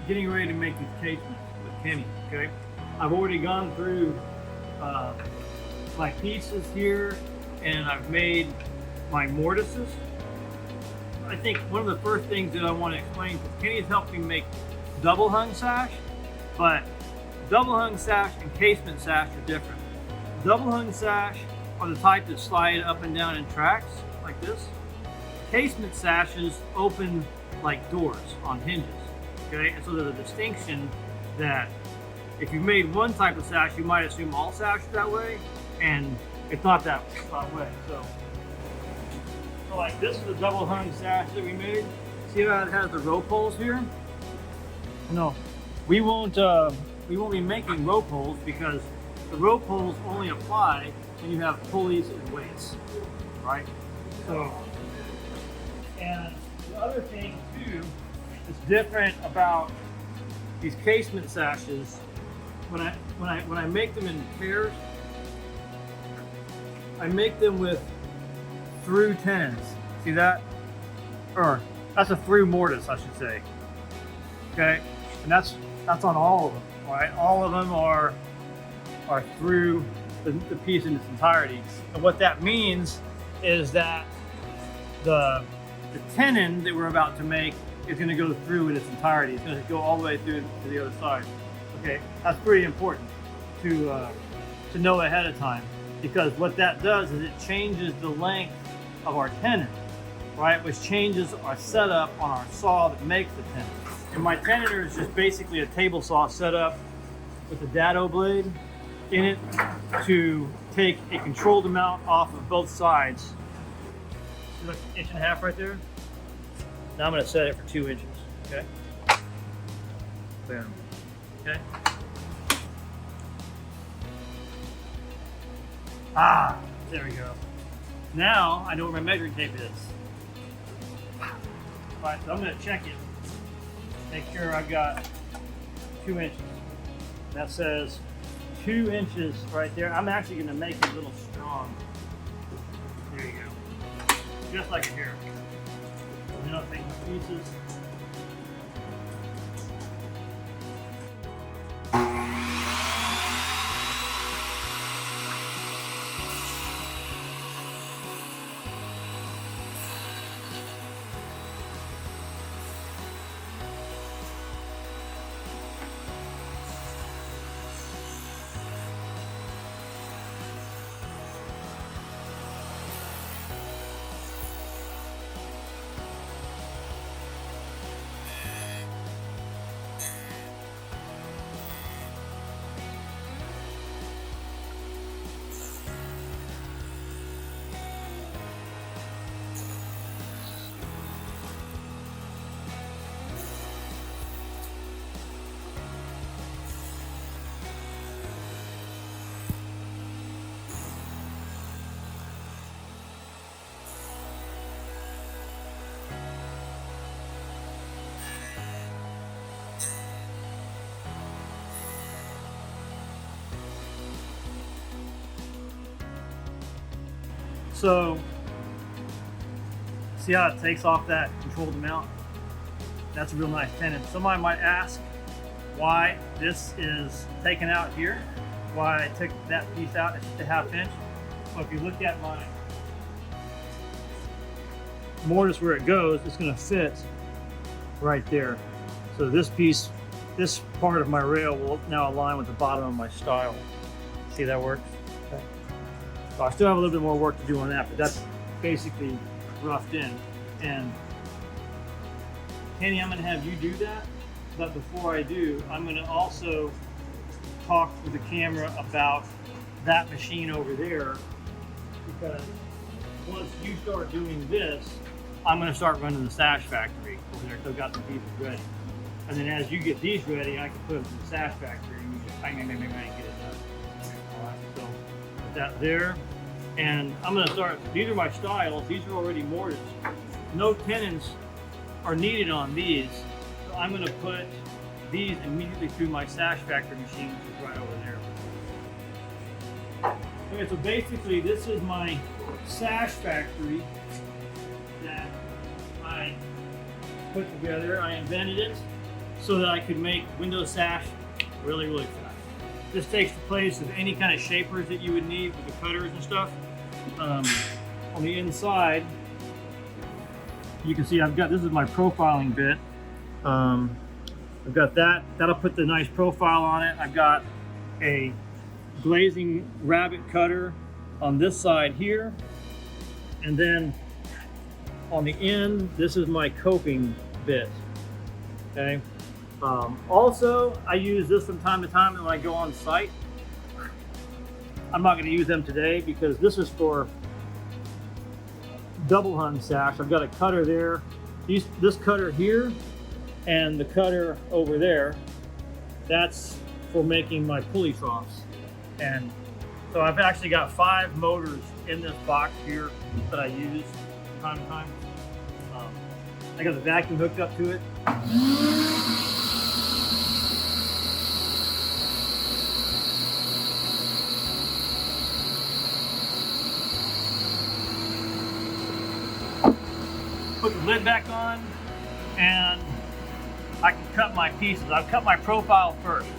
getting ready to make these casements with Kenny, okay? I've already gone through my pieces here, and I've made my mortises. I think one of the first things that I want to explain, because Kenny's helped me make double hung sash, but double hung sash and casement sash are different. Double hung sash are the type that slide up and down in tracks like this. Casement sashes open like doors on hinges, okay? And so there's a distinction that if you made one type of sash, you might assume all sash is that way, and it's not that way. So like this is a double hung sash that we made. See how it has the rope holes here? No, we won't be making rope holes because the rope holes only apply when you have pulleys and weights, right? So, and the other thing too that's different about these casement sashes, when I make them in pairs, I make them with through tenons. See that? Or that's a through mortise, I should say. Okay, and that's on all of them, right? All of them are through the piece in its entirety. And what that means is that the tenon that we're about to make is going to go through in its entirety. It's going to go all the way through to the other side. Okay, that's pretty important to know ahead of time, because what that does is it changes the length of our tenon, right? Which changes our setup on our saw that makes the tenon. And my tenoner is just basically a table saw set up with a dado blade in it to take a controlled amount off of both sides. See, look, 1.5 inches right there. Now I'm going to set it for 2 inches. Okay. Boom. Okay. Ah, there we go. Now I know where my measuring tape is. Alright, so I'm going to check it. Make sure I've got 2 inches. That says 2 inches right there. I'm actually going to make it a little strong. There you go. Just like it here. And then I'll take my pieces. So, see how it takes off that controlled amount? That's a real nice tenon. Somebody might ask why this is taken out here, why I took that piece out. It's just a 1/2 inch. Well, if you look at my mortise where it goes, it's going to fit right there. So this piece, this part of my rail will now align with the bottom of my stile. See that works? Okay. So I still have a little bit more work to do on that, but that's basically roughed in. And Kenny, I'm going to have you do that, but before I do, I'm going to also talk with the camera about that machine over there, because once you start doing this, I'm going to start running the Sash Factory over there, so I've got the pieces ready. And then as you get these ready, I can put them in the Sash Factory and you just bang, bang, bang, bang, bang, get it done. All right, so put that there. And I'm going to start, these are my styles, these are already mortised. No tenons are needed on these, so I'm going to put these immediately through my Sash Factory machine, which is right over there. Okay, so basically this is my Sash Factory that I put together. I invented it. so that I could make window sash really, really fast. This takes the place of any kind of shapers that you would need with the cutters and stuff. On the inside, you can see I've got, this is my profiling bit. I've got that, that'll put the nice profile on it. I've got a glazing rabbet cutter on this side here. And then on the end, this is my coping bit, okay? Also, I use this from time to time when I go on site. I'm not gonna use them today because this is for double hung sash. I've got a cutter there. This cutter here and the cutter over there, that's for making my pulley troughs. And so I've actually got 5 motors in this box here that I use from time to time. I got the vacuum hooked up to it. Put the lid back on and I can cut my pieces. I've cut my profile first.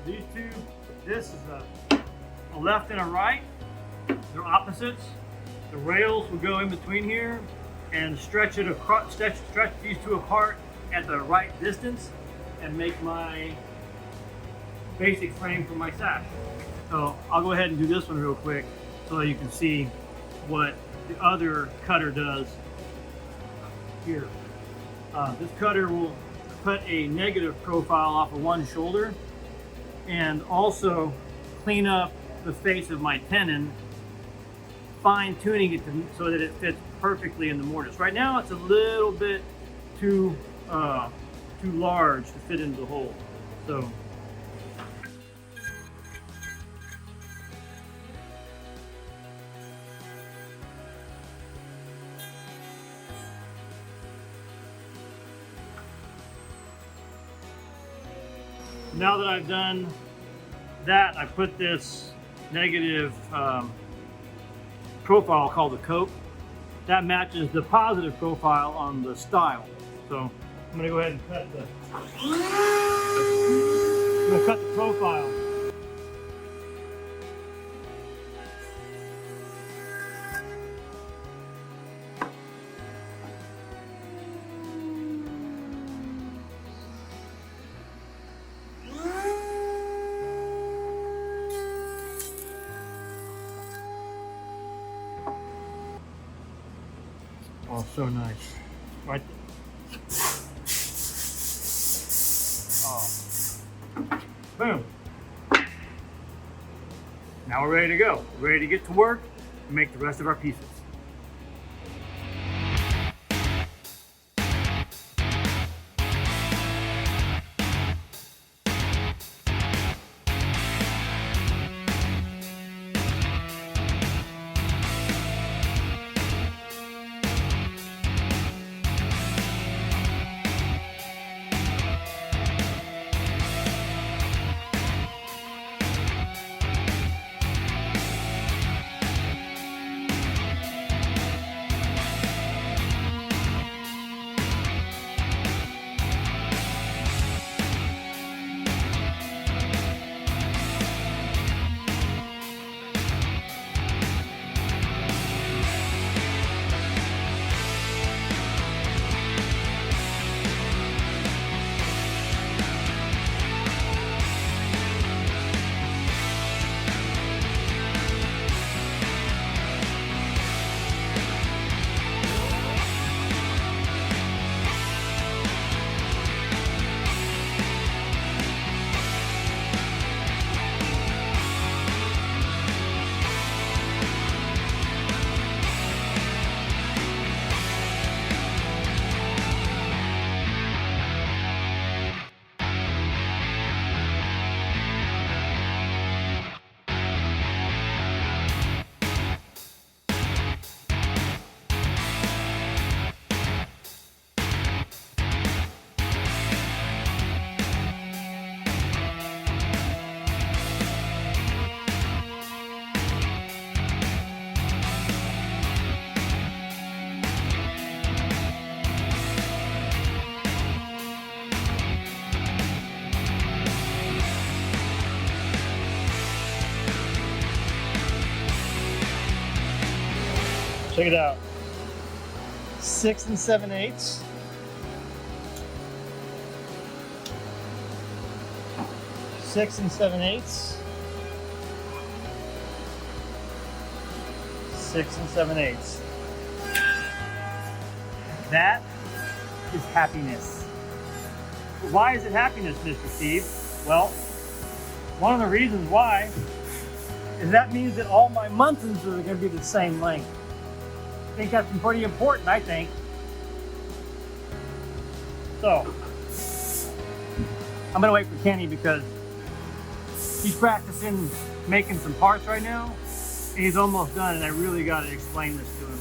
These two, this is a left and a right. They're opposites. The rails will go in between here and stretch it across, stretch these two apart at the right distance and make my basic frame for my sash. So I'll go ahead and do this one real quick so that you can see what the other cutter does here. This cutter will cut a negative profile off of one shoulder and also clean up the face of my tenon, fine tuning it so that it fits perfectly in the mortise. Right now it's a little bit too large to fit into the hole. So now that I've done that, I put this negative profile called the cope. That matches the positive profile on the style. So I'm gonna go ahead and cut the profile. Oh, so nice. Right there. Oh. Boom. Now we're ready to go. We're ready to get to work and make the rest of our pieces. Check it out. 6 7/8. 6 7/8. 6 7/8. That is happiness. Why is it happiness, Mr. Steve? Well, one of the reasons why is that means that all my muntins are going to be the same length. I think that's pretty important, I think. So, I'm going to wait for Kenny because he's practicing making some parts right now, and he's almost done, and I really got to explain this to him.